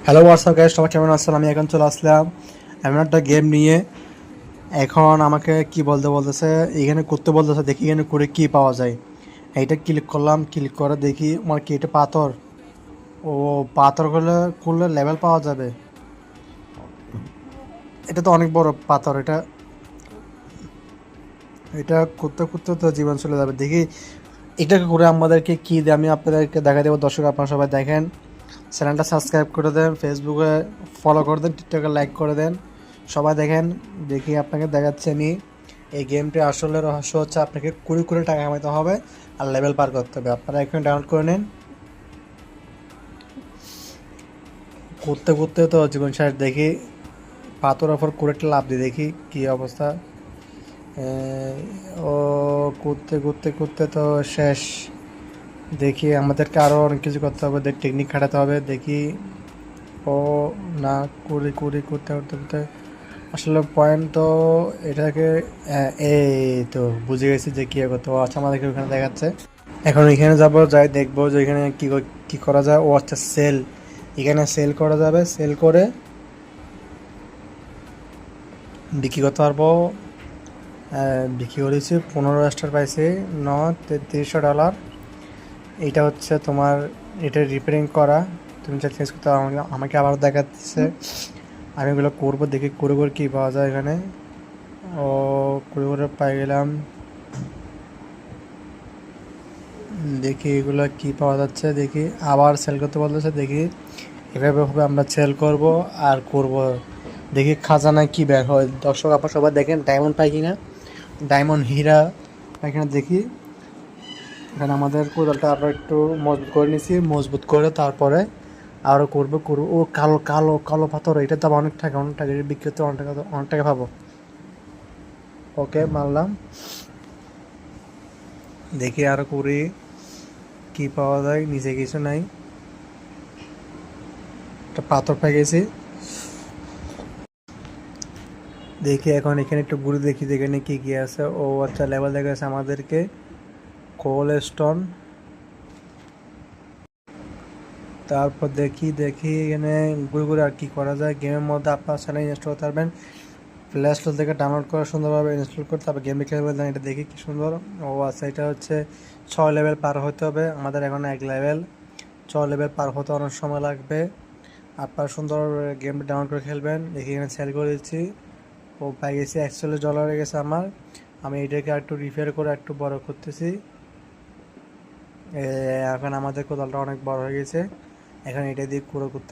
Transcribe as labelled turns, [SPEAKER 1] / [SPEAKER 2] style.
[SPEAKER 1] Hello WhatsApp guys, সবাই কেমন আছেন? আমি এখন চলে আসলাম এমন একটা গেম নিয়ে। এখন আমাকে কি বলতেছে, এখানে করতে বলতেছে, দেখি এখানে করে কি পাওয়া যায়। এইটা ক্লিক করলাম, ক্লিক করে দেখি আমার কি এটা পাথর। ও, পাথর করলে করলে লেভেল পাওয়া যাবে। এটা তো অনেক বড় পাথর। এটা এটা করতে করতে তো জীবন চলে যাবে। দেখি এটাকে করে আমাদেরকে কি দেয়, আমি আপনাদেরকে দেখা দেবো। দর্শক আপনারা সবাই দেখেন, চ্যানেলটা সাবস্ক্রাইব করে দেন, ফেসবুকে ফলো করে দেন, টিকটকে লাইক করে দেন, সবাই দেখেন। দেখি আপনাকে দেখাচ্ছি আমি। এই গেমটি আসলে রহস্য হচ্ছে আপনাকে কুড়ি কুড়ি টাকা কামাইতে হবে আর লেভেল পার করতে হবে। আপনারা এখানে ডাউনলোড করে নিন। করতে করতে তো জীবন শেষ। দেখি পাথর অফার করে একটা লাভ দিয়ে দেখি কি অবস্থা। ও, করতে করতে করতে তো শেষ। দেখি আমাদেরকে আরও অনেক কিছু করতে হবে, টেকনিক খাটাতে হবে। দেখি ও, না, কুড়ি কুড়ি করতে করতে করতে আসলে পয়েন্ট তো এটাকে এই তো বুঝে গেছি যে কী করতে হবে। আচ্ছা, আমাদেরকে ওখানে দেখাচ্ছে। এখন এখানে যাব, যাই দেখবো যে এখানে কি করা যায়। ও আচ্ছা, সেল। এখানে সেল করা যাবে, সেল করে বিক্রি করতে পারবো। বিক্রি করেছি 15 স্টার পাইছি, 3300 ডলার। এইটা হচ্ছে তোমার, এটা রিপেয়ারিং করা। তুমি যা চেঞ্জ করতে পারো। আমাকে আবার দেখাচ্ছে। আমি এগুলো করবো, দেখি করে করে কী পাওয়া যায় এখানে। ও, করে করে পাই গেলাম। দেখি এগুলো কি পাওয়া যাচ্ছে। দেখি আবার সেল করতে বলতেছে। দেখি এভাবে হবে, আমরা সেল করব আর করব। দেখি খাজানায় কি বের হয়। দর্শক আপনারা সবাই দেখেন ডায়মন্ড পাই কিনা, ডায়মন্ড হীরা পাই কিনা দেখি। এখানে আমাদের কোদালটা আমরা একটু মজবুত করে নিছি, মজবুত করে তারপরে আরও করবো করবো। ও, কালো কালো কালো পাথর, এটার দাম অনেক টাকা, অনেক টাকা। এটা বিক্রি করতে অনেক টাকা পাবো। ওকে, মারলাম। দেখি আরও করি কি পাওয়া যায়। নিচে কিছু নাই, একটা পাথর পেয়ে গেছি। দেখি এখন এখানে একটু ঘুরে দেখি এখানে কি কি আছে। ও আচ্ছা, লেভেল দেখা যাচ্ছে আমাদেরকে কোল স্টোন। তারপর দেখি দেখি এখানে ঘুরে ঘুরে আর কি করা যায়। গেমের মধ্যে আপনার চ্যানেল ইনস্টল করতে পারবেন, প্লে স্টোর থেকে ডাউনলোড করে সুন্দরভাবে ইনস্টল করতে হবে, গেমে খেলবেন। এটা দেখি কি সুন্দর। ও আচ্ছা, এটা হচ্ছে 6 লেভেল পার হতে হবে আমাদের। এখন 1 লেভেল, 6 লেভেল পার হতে অনেক সময় লাগবে। আপনার সুন্দর গেম ডাউনলোড করে খেলবেন। দেখি এখানে সেল করে দিচ্ছি। ও, পাই গেছি 41 ডলার হয়ে গেছে আমার। আমি এটাকে একটু রিপেয়ার করে একটু বড় করতেছি। এখন আমাদের কোদালটা অনেক বড় হয়ে গেছে। এখন এটা দিয়ে পুরো করতে